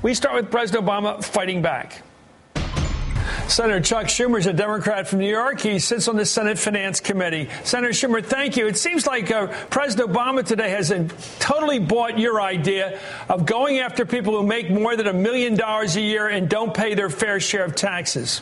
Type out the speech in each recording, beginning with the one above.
We start with President Obama fighting back. Senator Chuck Schumer is a Democrat from New York. He sits on the Senate Finance Committee. Senator Schumer, thank you. It seems like President Obama today has totally bought your idea of going after people who make more than $1 million a year and don't pay their fair share of taxes.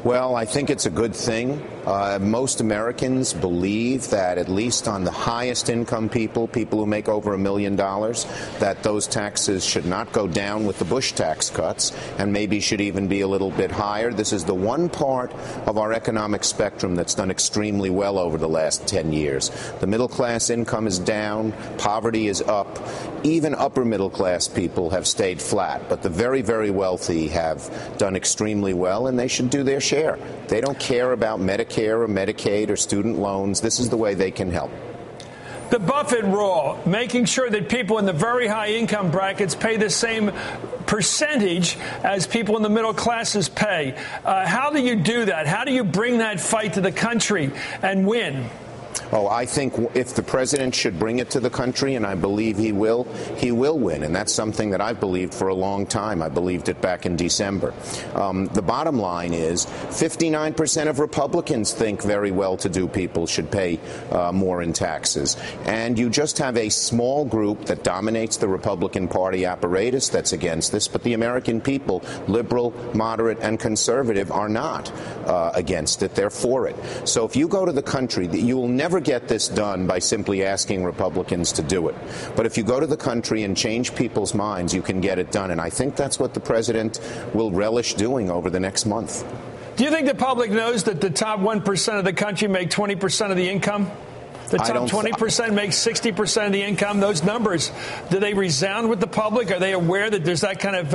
Well, I think it's a good thing. Most Americans believe that at least on the highest income people who make over $1 million, that those taxes should not go down with the Bush tax cuts and maybe should even be a little bit higher. This is the one part of our economic spectrum that's done extremely well over the last 10 years. The middle class income is down, poverty is up. Even upper middle class people have stayed flat, but the very, very wealthy have done extremely well, and they should do their share. They don't care about Medicare or Medicaid or student loans. This is the way they can help. The Buffett rule, making sure that people in the very high income brackets pay the same percentage as people in the middle classes pay. How do you do that? How do you bring that fight to the country and win? Oh, I think if the president should bring it to the country, and I believe he will win. And that's something that I've believed for a long time. I believed it back in December. The bottom line is 59% of Republicans think very well-to-do people should pay more in taxes. And you just have a small group that dominates the Republican Party apparatus that's against this. But the American people, liberal, moderate, and conservative, are not against it. They're for it. So if you go to the country, you will never get this done by simply asking Republicans to do it. But if you go to the country and change people's minds, you can get it done. And I think that's what the president will relish doing over the next month. Do you think the public knows that the top 1% of the country make 20% of the income? The top 20% makes 60% of the income. Those numbers, do they resound with the public? Are they aware that there's that kind of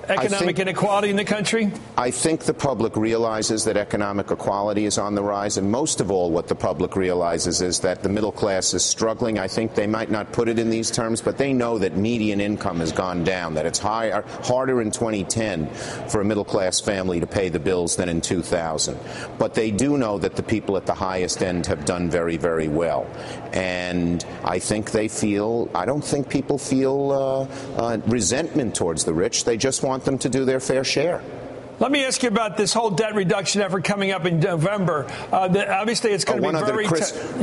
economic inequality in the country? I think the public realizes that economic equality is on the rise. And most of all, what the public realizes is that the middle class is struggling. I think they might not put it in these terms, but they know that median income has gone down, that it's harder in 2010 for a middle class family to pay the bills than in 2000. But they do know that the people at the highest end have done very, very well. And I think I don't think people feel resentment towards the rich. They just want them to do their fair share. Let me ask you about this whole debt reduction effort coming up in November. Obviously, it's going to be very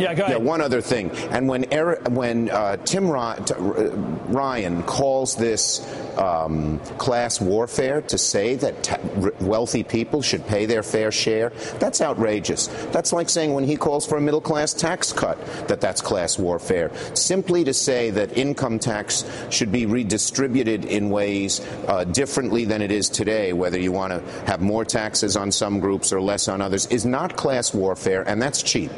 yeah, go ahead. Yeah, one other thing. And when Tim Ryan calls this class warfare to say that wealthy people should pay their fair share, that's outrageous. That's like saying when he calls for a middle-class tax cut, that's class warfare. Simply to say that income tax should be redistributed in ways differently than it is today, whether you want to have more taxes on some groups or less on others, is not class warfare, and that's cheap.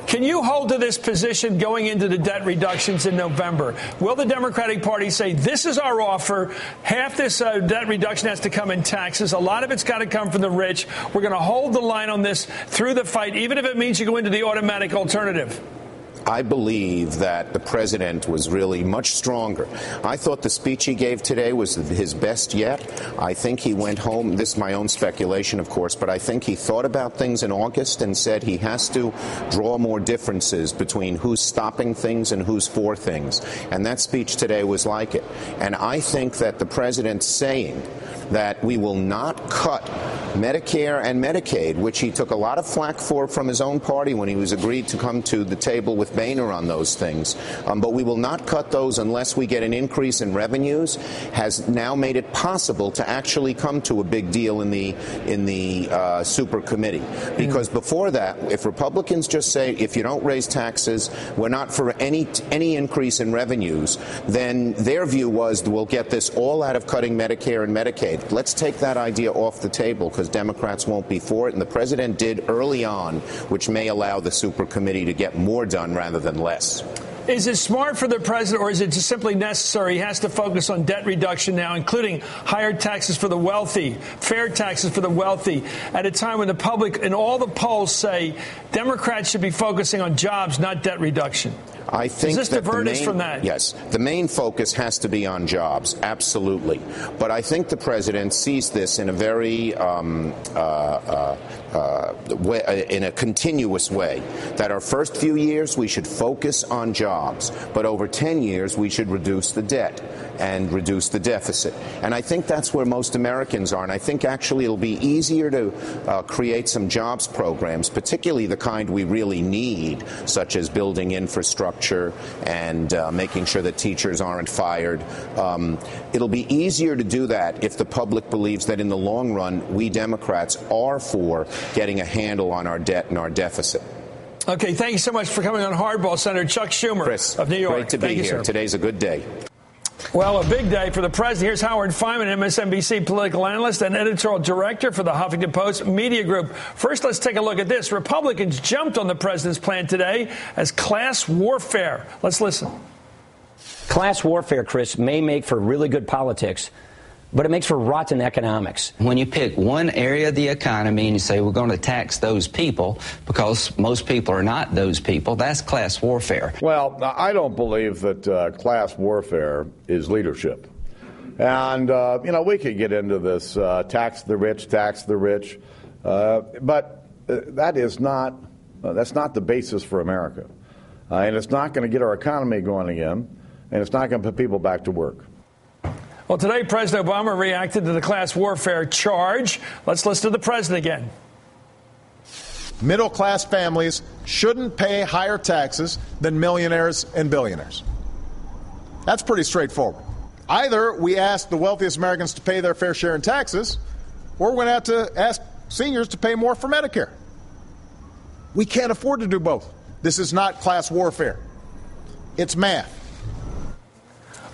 Can you hold to this position going into the debt reductions in November? Will the Democratic Party say, this is our offer, half this debt reduction has to come in taxes, a lot of it's got to come from the rich, we're going to hold the line on this through the fight, even if it means you go into the automatic alternative? I believe that the president was really much stronger. I thought the speech he gave today was his best yet. I think he went home, this is my own speculation, of course, but I think he thought about things in August and said he has to draw more differences between who's stopping things and who's for things. And that speech today was like it. And I think that the president saying that we will not cut Medicare and Medicaid, which he took a lot of flack for from his own party when he was agreed to come to the table with Boehner on those things. But we will not cut those unless we get an increase in revenues, has now made it possible to actually come to a big deal in the super committee. Because before that, if Republicans just say, if you don't raise taxes, we're not for any increase in revenues, then their view was we'll get this all out of cutting Medicare and Medicaid. Let's take that idea off the table because Democrats won't be for it. And the president did early on, which may allow the super committee to get more done rather than less. Is it smart for the president, or is it just simply necessary? He has to focus on debt reduction now, including higher taxes for the wealthy, fair taxes for the wealthy, at a time when the public and all the polls say Democrats should be focusing on jobs, not debt reduction. I think Does this divert us from that? Yes. The main focus has to be on jobs, absolutely. But I think the president sees this in a very in a continuous way, that our first few years we should focus on jobs, but over 10 years we should reduce the debt. and reduce the deficit. And I think that's where most Americans are. And I think actually it'll be easier to create some jobs programs, particularly the kind we really need, such as building infrastructure and making sure that teachers aren't fired. It'll be easier to do that if the public believes that in the long run, we Democrats are for getting a handle on our debt and our deficit. Okay, thank you so much for coming on Hardball, Senator Chuck Schumer Chris, of New York. Great to be here. Sir. Today's a good day. Well, a big day for the president. Here's Howard Fineman, MSNBC political analyst and editorial director for the Huffington Post Media Group. First, let's take a look at this. Republicans jumped on the president's plan today as class warfare. Let's listen. Class warfare, Chris, may make for really good politics, but it makes for rotten economics. When you pick one area of the economy and you say we're going to tax those people because most people are not those people, that's class warfare. Well, I don't believe that class warfare is leadership. And, we could get into this tax the rich, but that's not the basis for America. And it's not going to get our economy going again, and it's not going to put people back to work. Well, today, President Obama reacted to the class warfare charge. Let's listen to the president again. Middle-class families shouldn't pay higher taxes than millionaires and billionaires. That's pretty straightforward. Either we ask the wealthiest Americans to pay their fair share in taxes, or we're going to have to ask seniors to pay more for Medicare. We can't afford to do both. This is not class warfare. It's math.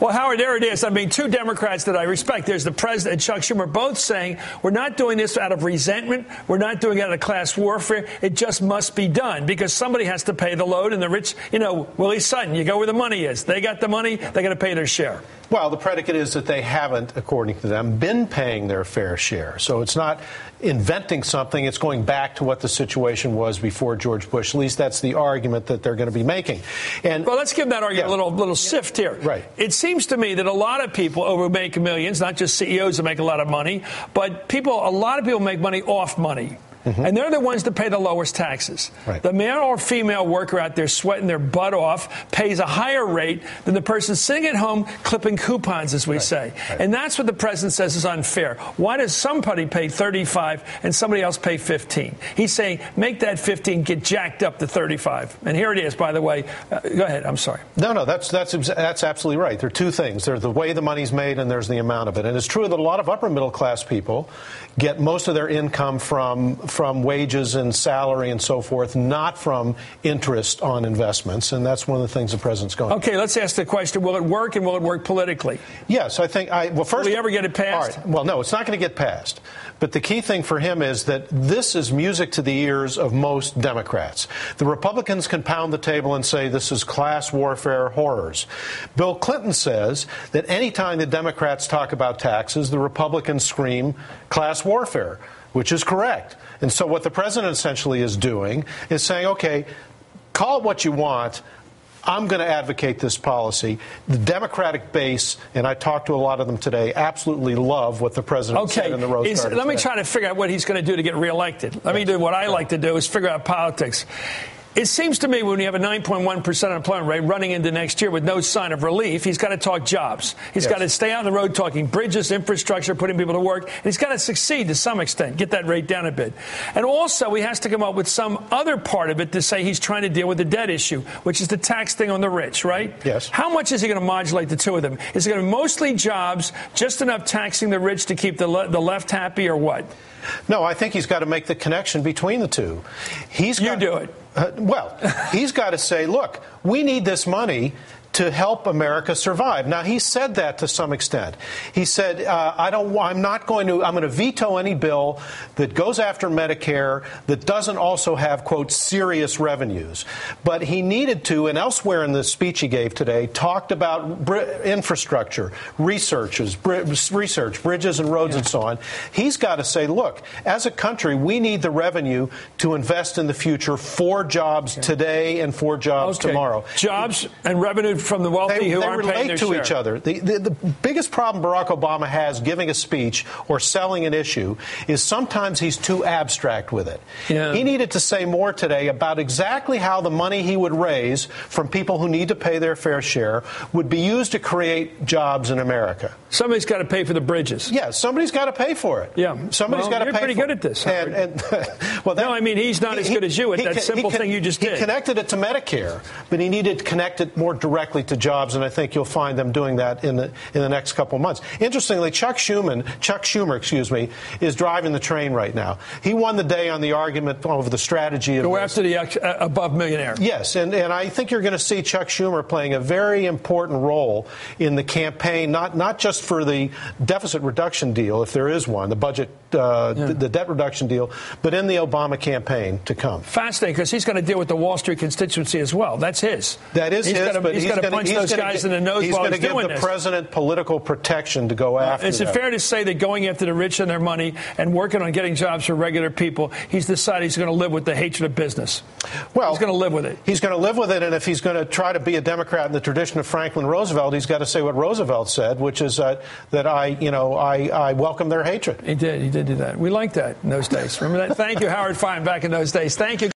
Well, Howard, there it is. I mean, two Democrats that I respect. There's the president and Chuck Schumer both saying we're not doing this out of resentment. We're not doing it out of class warfare. It just must be done because somebody has to pay the load. And the rich, Willie Sutton, you go where the money is. They got the money. They got to pay their share. Well, the predicate is that they haven't, according to them, been paying their fair share. So it's not inventing something. It's going back to what the situation was before George Bush. At least that's the argument that they're going to be making. And well, let's give that argument a little sift here. Right. It seems to me that a lot of people who make millions, not just CEOs who make a lot of money, but a lot of people make money off money. Mm-hmm. And they're the ones that pay the lowest taxes. Right. The male or female worker out there sweating their butt off pays a higher rate than the person sitting at home clipping coupons, as we say. Right. And that's what the president says is unfair. Why does somebody pay 35 and somebody else pay 15? He's saying make that 15 get jacked up to 35. And here it is, by the way. Go ahead. I'm sorry. No, that's absolutely right. There are two things. There's the way the money's made and there's the amount of it. And it's true that a lot of upper middle class people get most of their income from wages and salary and so forth, not from interest on investments. And that's one of the things the president's going. Okay, let's ask the question, will it work and will it work politically? Yes, I think first. Will he ever get it passed? All right. Well, no, it's not going to get passed. But the key thing for him is that this is music to the ears of most Democrats. The Republicans can pound the table and say this is class warfare horrors. Bill Clinton says that any time the Democrats talk about taxes, the Republicans scream class warfare, which is correct. And so what the president essentially is doing is saying, okay, call it what you want. I'm going to advocate this policy. The Democratic base, and I talked to a lot of them today, absolutely love what the president said in the Rose Garden. Let me try to figure out what he's going to do to get reelected. Let me do what I like to do is figure out politics. It seems to me when you have a 9.1% unemployment rate running into next year with no sign of relief, he's got to talk jobs. He's got to stay on the road talking bridges, infrastructure, putting people to work. And he's got to succeed to some extent, get that rate down a bit. And also he has to come up with some other part of it to say he's trying to deal with the debt issue, which is the tax thing on the rich, right? Yes. How much is he going to modulate the two of them? Is it going to be mostly jobs, just enough taxing the rich to keep the left happy, or what? No, I think he's got to make the connection between the two. You do it. He's got to say, look, we need this money to help America survive. Now, he said that to some extent. He said, I'm going to veto any bill that goes after Medicare that doesn't also have, quote, serious revenues. But he needed to, and elsewhere in the speech he gave today, talked about infrastructure, bridges and roads and so on. He's got to say, look, as a country, we need the revenue to invest in the future for jobs today and for jobs tomorrow. Jobs and revenue from the wealthy who aren't paying their share. They relate to each other. The biggest problem Barack Obama has giving a speech or selling an issue is sometimes he's too abstract with it. Yeah. He needed to say more today about exactly how the money he would raise from people who need to pay their fair share would be used to create jobs in America. Somebody's got to pay for the bridges. Yeah, somebody's got to pay for it. Yeah. Somebody's got to pay for it. You're pretty good at this, Howard. Well, no, I mean, he's not as good as you at that simple thing you just did. He connected it to Medicare, but he needed to connect it more directly to jobs, and I think you'll find them doing that in the next couple of months. Interestingly, Chuck Schumer, is driving the train right now. He won the day on the argument over the strategy of go after the above millionaire. Yes, and I think you're going to see Chuck Schumer playing a very important role in the campaign, not just for the deficit reduction deal, if there is one, the budget, the debt reduction deal, but in the Obama campaign to come. Fascinating, because he's going to deal with the Wall Street constituency as well. That's his. That is his, but he's going to punch those guys in the nose while he's doing this. He's going to give the president political protection to go after Is it fair to say that going after the rich and their money and working on getting jobs for regular people, he's decided he's going to live with the hatred of business? Well, he's going to live with it. He's going to live with it, and if he's going to try to be a Democrat in the tradition of Franklin Roosevelt, he's got to say what Roosevelt said, which is that I welcome their hatred. He did do that. We liked that in those days. Remember that? Thank you, Howard Fine, back in those days. Thank you.